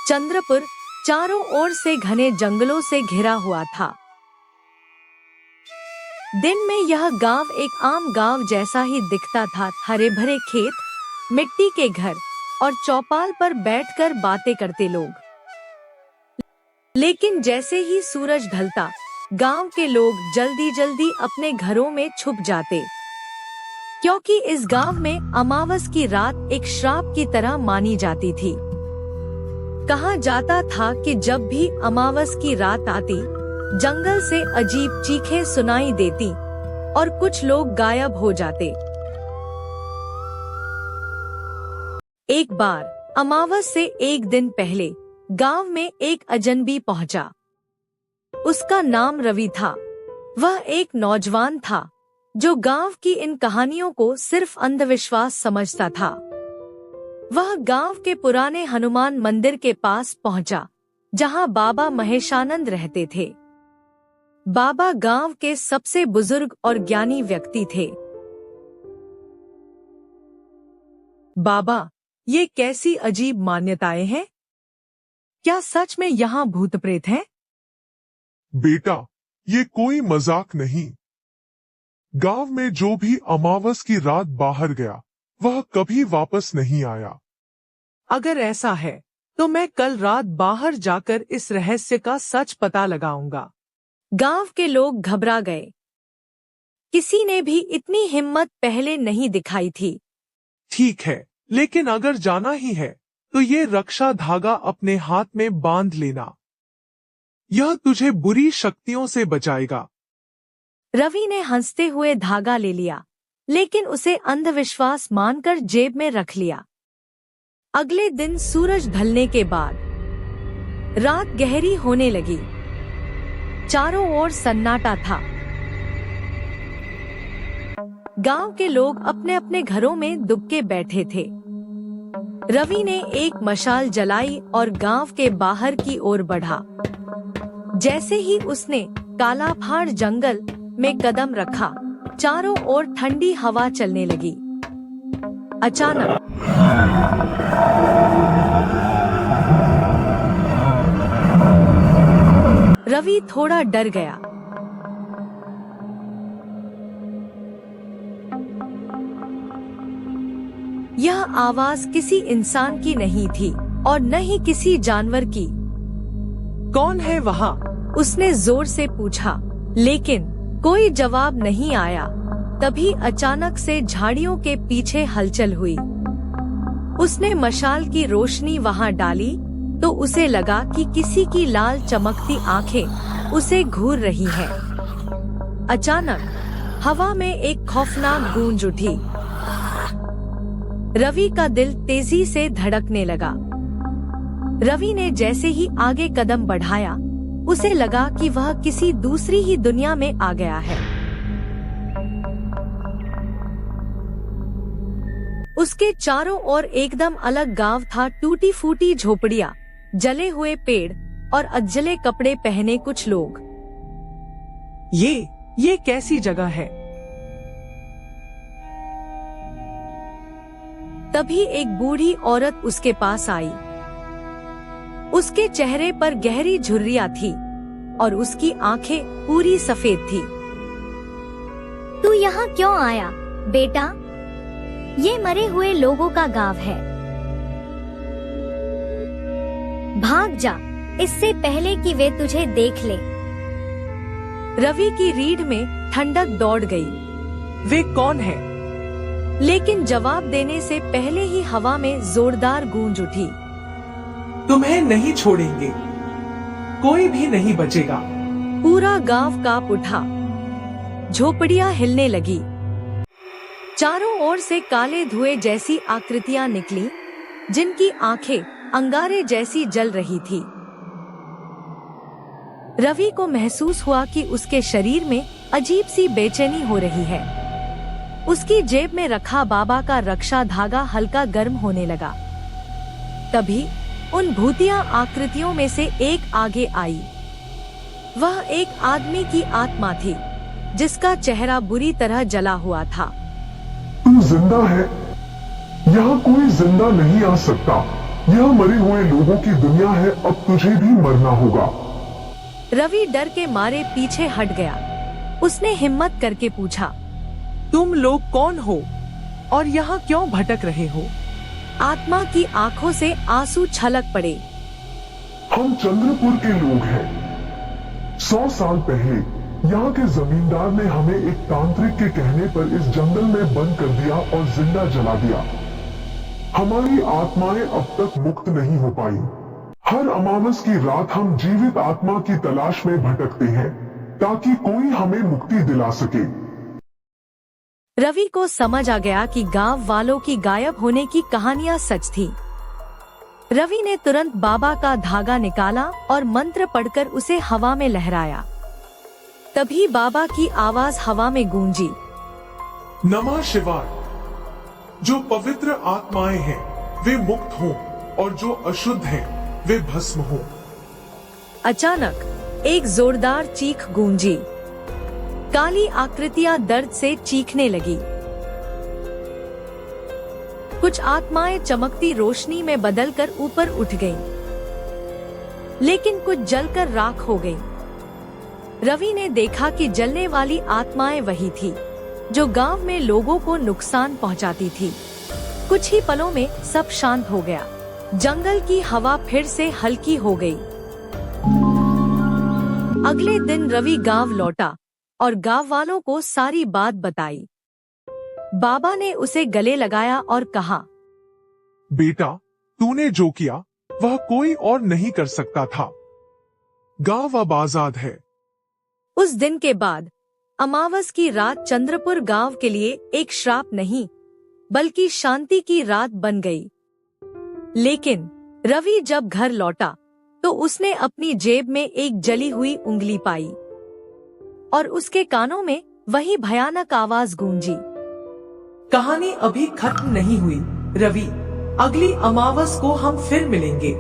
चंद्रपुर चारों ओर से घने जंगलों से घिरा हुआ था। दिन में यह गांव एक आम गांव जैसा ही दिखता था। हरे भरे खेत, मिट्टी के घर और चौपाल पर बैठकर बातें करते लोग। लेकिन जैसे ही सूरज ढलता, गांव के लोग जल्दी जल्दी अपने घरों में छुप जाते, क्योंकि इस गांव में अमावस की रात एक श्राप की तरह मानी जाती थी। कहा जाता था कि जब भी अमावस की रात आती, जंगल से अजीब चीखें सुनाई देती और कुछ लोग गायब हो जाते। एक बार अमावस से एक दिन पहले गांव में एक अजनबी पहुंचा। उसका नाम रवि था। वह एक नौजवान था जो गांव की इन कहानियों को सिर्फ अंधविश्वास समझता था। वह गांव के पुराने हनुमान मंदिर के पास पहुंचा, जहां बाबा महेशानंद रहते थे। बाबा गांव के सबसे बुजुर्ग और ज्ञानी व्यक्ति थे। बाबा, ये कैसी अजीब मान्यताएं हैं? क्या सच में यहाँ भूत प्रेत हैं? बेटा, ये कोई मजाक नहीं। गांव में जो भी अमावस की रात बाहर गया, वह कभी वापस नहीं आया। अगर ऐसा है, तो मैं कल रात बाहर जाकर इस रहस्य का सच पता लगाऊंगा। गांव के लोग घबरा गए। किसी ने भी इतनी हिम्मत पहले नहीं दिखाई थी। ठीक है, लेकिन अगर जाना ही है, तो ये रक्षा धागा अपने हाथ में बांध लेना। यह तुझे बुरी शक्तियों से बचाएगा। रवि ने हंसते हुए धागा ले लिया, लेकिन उसे अंधविश्वास मानकर जेब में रख लिया। अगले दिन सूरज ढलने के बाद रात गहरी होने लगी। चारों ओर सन्नाटा था। गांव के लोग अपने अपने घरों में दुबके बैठे थे। रवि ने एक मशाल जलाई और गांव के बाहर की ओर बढ़ा। जैसे ही उसने कालापहाड़ जंगल में कदम रखा, चारों ओर ठंडी हवा चलने लगी। अचानक रवि थोड़ा डर गया। यह आवाज किसी इंसान की नहीं थी और न ही किसी जानवर की। कौन है वहाँ? उसने जोर से पूछा, लेकिन कोई जवाब नहीं आया। तभी अचानक से झाड़ियों के पीछे हलचल हुई। उसने मशाल की रोशनी वहां डाली तो उसे लगा कि किसी की लाल चमकती आंखें उसे घूर रही हैं। अचानक हवा में एक खौफनाक गूंज उठी। रवि का दिल तेजी से धड़कने लगा। रवि ने जैसे ही आगे कदम बढ़ाया, उसे लगा कि वह किसी दूसरी ही दुनिया में आ गया है। उसके चारों ओर एकदम अलग गांव था। टूटी फूटी झोपड़ियां, जले हुए पेड़ और अधजले कपड़े पहने कुछ लोग। ये कैसी जगह है? तभी एक बूढ़ी औरत उसके पास आई। उसके चेहरे पर गहरी झुर्रियां थी और उसकी आंखें पूरी सफेद थी। तू यहाँ क्यों आया, बेटा? ये मरे हुए लोगों का गांव है। भाग जा, इससे पहले कि वे तुझे देख ले। रवि की रीढ़ में ठंडक दौड़ गई। वे कौन है? लेकिन जवाब देने से पहले ही हवा में जोरदार गूंज उठी। तुम्हें नहीं छोड़ेंगे, कोई भी नहीं बचेगा। पूरा गांव कांप उठा। झोपड़ियां हिलने लगी। चारों ओर से काले धुएं जैसी आकृतियां निकली, जिनकी आंखें अंगारे जैसी जल रही थी। रवि को महसूस हुआ कि उसके शरीर में अजीब सी बेचैनी हो रही है। उसकी जेब में रखा बाबा का रक्षा धागा हल्का गर्म होने लगा। तभी उन भूतिया आकृतियों में से एक आगे आई। वह एक आदमी की आत्मा थी, जिसका चेहरा बुरी तरह जला हुआ था। तू जिंदा है? यहाँ कोई जिंदा नहीं आ सकता। यह मरे हुए लोगों की दुनिया है, अब तुझे भी मरना होगा। रवि डर के मारे पीछे हट गया। उसने हिम्मत करके पूछा, तुम लोग कौन हो और यहाँ क्यों भटक रहे हो? आत्मा की आंखों से आंसू छलक पड़े। हम चंद्रपुर के लोग हैं। 100 साल पहले यहाँ के जमींदार ने हमें एक तांत्रिक के कहने पर इस जंगल में बंद कर दिया और जिंदा जला दिया। हमारी आत्माएं अब तक मुक्त नहीं हो पाई। हर अमावस की रात हम जीवित आत्मा की तलाश में भटकते हैं ताकि कोई हमें मुक्ति दिला सके। रवि को समझ आ गया कि गांव वालों की गायब होने की कहानियां सच थी। रवि ने तुरंत बाबा का धागा निकाला और मंत्र पढ़कर उसे हवा में लहराया। तभी बाबा की आवाज हवा में गूंजी, नमः शिवाय। जो पवित्र आत्माएं हैं वे मुक्त हों और जो अशुद्ध हैं वे भस्म हों। अचानक एक जोरदार चीख गूंजी। काली आकृतियां दर्द से चीखने लगी। कुछ आत्माएं चमकती रोशनी में बदलकर ऊपर उठ गईं, लेकिन कुछ जलकर राख हो गईं। रवि ने देखा कि जलने वाली आत्माएं वही थी जो गांव में लोगों को नुकसान पहुंचाती थी। कुछ ही पलों में सब शांत हो गया। जंगल की हवा फिर से हल्की हो गई। अगले दिन रवि गांव लौटा और गांव वालों को सारी बात बताई। बाबा ने उसे गले लगाया और कहा, बेटा, तूने जो किया वह कोई और नहीं कर सकता था। गांव अब आजाद है। उस दिन के बाद अमावस की रात चंद्रपुर गांव के लिए एक श्राप नहीं बल्कि शांति की रात बन गई। लेकिन रवि जब घर लौटा तो उसने अपनी जेब में एक जली हुई उंगली पाई और उसके कानों में वही भयानक आवाज गूंजी। कहानी अभी खत्म नहीं हुई रवि, अगली अमावस को हम फिर मिलेंगे।